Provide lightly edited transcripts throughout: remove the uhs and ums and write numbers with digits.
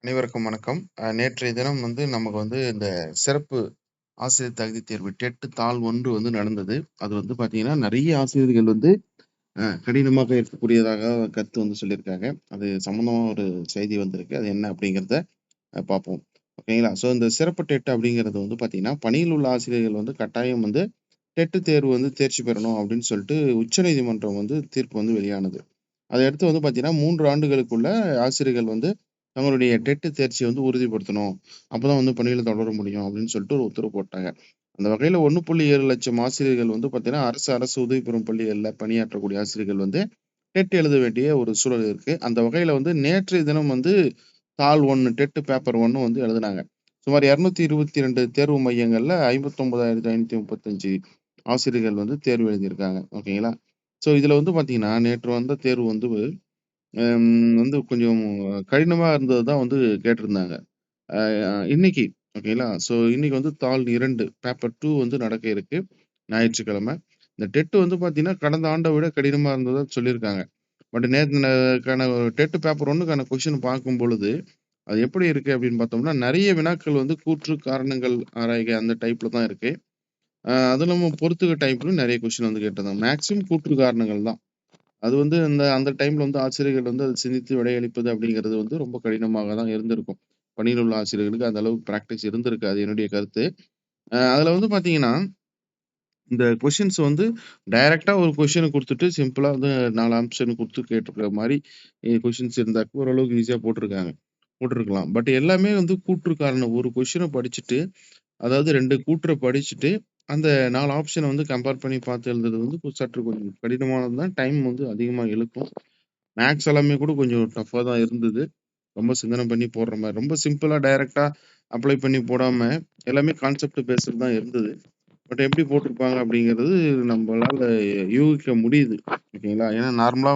அனைவருக்கும் வணக்கம். நேற்றைய தினம் நமக்கு இந்த சிறப்பு ஆசிரியர் தகுதி தேர்வு டெட் தாள் 1 நடந்தது. அது பார்த்தீங்கன்னா, நெறைய ஆசிரியர்கள் கடினமாக இருக்கக்கூடியதாக கருத்து சொல்லியிருக்காங்க. அது சம்மந்தமா ஒரு செய்தி வந்திருக்கு. அது என்ன அப்படிங்கிறத பார்ப்போம். ஓகேங்களா? ஸோ இந்த சிறப்பு டெட் அப்படிங்கிறது பார்த்தீங்கன்னா, பணியில் உள்ள ஆசிரியர்கள் கட்டாயம் டெட் தேர்வு தேர்ச்சி பெறணும் அப்படின்னு சொல்லிட்டு உச்சநீதிமன்றம் தீர்ப்பு வெளியானது. அத அடுத்து பார்த்தீங்கன்னா, 3 ஆண்டுகளுக்குள்ள ஆசிரியர்கள் தங்களுடைய டெட் தேர்ச்சிய உறுதிப்படுத்தணும். அப்பதான் பணியில தொடர முடியும் அப்படின்னு சொல்லிட்டு ஒரு உத்தரவு போட்டாங்க. அந்த வகையில 1.7 லட்சம் ஆசிரியர்கள் பார்த்தீங்கன்னா, அரசு உதவி பெறும் பள்ளிகள்ல பணியாற்றக்கூடிய ஆசிரியர்கள் டெட் எழுத வேண்டிய ஒரு சூழல் இருக்கு. அந்த வகையில நேற்றைய தினம் தாள் 1 டெட் பேப்பர் 1 எழுதுனாங்க. சுமார் 222 தேர்வு மையங்கள்ல 59,535 ஆசிரியர்கள் தேர்வு எழுதியிருக்காங்க. ஓகேங்களா? ஸோ இதுல பார்த்தீங்கன்னா, நேற்று வந்த தேர்வு கொஞ்சம் கடினமா இருந்தது தான் கேட்டிருந்தாங்க. அ இன்னைக்கு ஓகேங்களா? ஸோ இன்னைக்கு தாள் 2 பேப்பர் 2 நடக்க இருக்கு. ஞாயிற்றுக்கிழமை. இந்த டெட் பார்த்தீங்கன்னா, கடந்த ஆண்ட விட கடினமா இருந்ததா சொல்லியிருக்காங்க. பட் நேத்து க்கான டெட் பேப்பர் 1க்கான கொஸ்டின் பார்க்கும்பொழுது, அது எப்படி இருக்கு அப்படின்னு பார்த்தோம்னா, நெறைய வினாக்கள் கூற்று, காரணங்கள் ஆராய்க அந்த டைப்ல தான் இருக்கு. அதுவும் இல்லாம பொறுத்துக டைப்லயும் நெறைய கொஸ்டின் கேட்டிருந்தாங்க. மேக்ஸிமம் கூற்று காரணங்கள் தான். அது அந்த டைம்ல ஆசிரியர்கள் அத சிந்தித்து விடையளிப்பது அப்படிங்கிறது ரொம்ப கடினமாக தான் இருந்திருக்கும். பணியில் உள்ள ஆசிரியர்களுக்கு அந்த அளவுக்கு பிராக்டிஸ் இருந்திருக்காது என்னுடைய கருத்து. அதுல பார்த்தீங்கன்னா, இந்த கொஸ்டின்ஸ் டைரக்ட்டா ஒரு கொஸ்டின குடுத்துட்டு சிம்பிளா 4 ஆப்ஷன் குடுத்து கேட்டுருக்கிற மாரி கொஸ்டின்ஸ் இருந்தா ஓரளவுக்கு ஈஸியா போட்டுருக்கலாம். பட் எல்லாமே கூற்று காரணம். ஒரு கொஸ்டின படிச்சுட்டு, அதாவது 2 கூற்ற படிச்சுட்டு, அந்த 4 ஆப்ஷன கம்பேர் பண்ணி பார்த்து எழுதுறது சற்று கொஞ்சம் கடினமானது தான். டைம் அதிகமா இழுக்கும். மேத்ஸ் எல்லாமே கூட கொஞ்சம் டஃப்பா தான் இருந்தது. ரொம்ப சிந்தனை பண்ணி போடுற மாரி. ரொம்ப சிம்பிளா டைரக்ட்டா அப்ளை பண்ணி போடாம, எல்லாமே கான்செப்ட் பேஸ்டு தான் இருந்தது. பட் எப்படி போட்டிருப்பாங்க அப்படிங்கிறது நம்பளால யூகிக்க முடியுது. ஓகேங்களா? ஏன்னா நார்மலா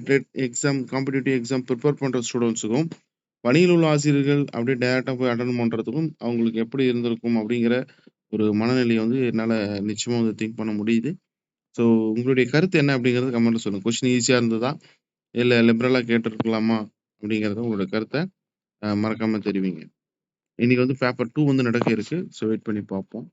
TET exam, competitive exam prepare பண்ற ஸ்டூடண்ட்ஸுக்கும், பணியில் உள்ள ஆசிரியர்கள் அப்படியே டைரக்ட்டா போய் அட்டெண்ட் பண்றதுக்கும், அவங்களுக்கு எப்படி இருந்திருக்கும் அப்படிங்கிற ஒரு மனநிலைய என்னால நிச்சயமா திங்க் பண்ண முடியுது. ஸோ உங்களுடைய கருத்து என்ன அப்படிங்கிறத கமெண்ட்ல சொல்லுங்க. கொஸ்டின் ஈஸியா இருந்ததா? இல்ல லிபரலா கேட்டிருக்கலாமா? அப்படிங்கிறத உங்களோட கருத்த மறக்காம தெரிவிங்க. இன்னைக்கு பேப்பர் 2 நடக்க இருக்கு. ஸோ வெயிட் பண்ணி பார்ப்போம்.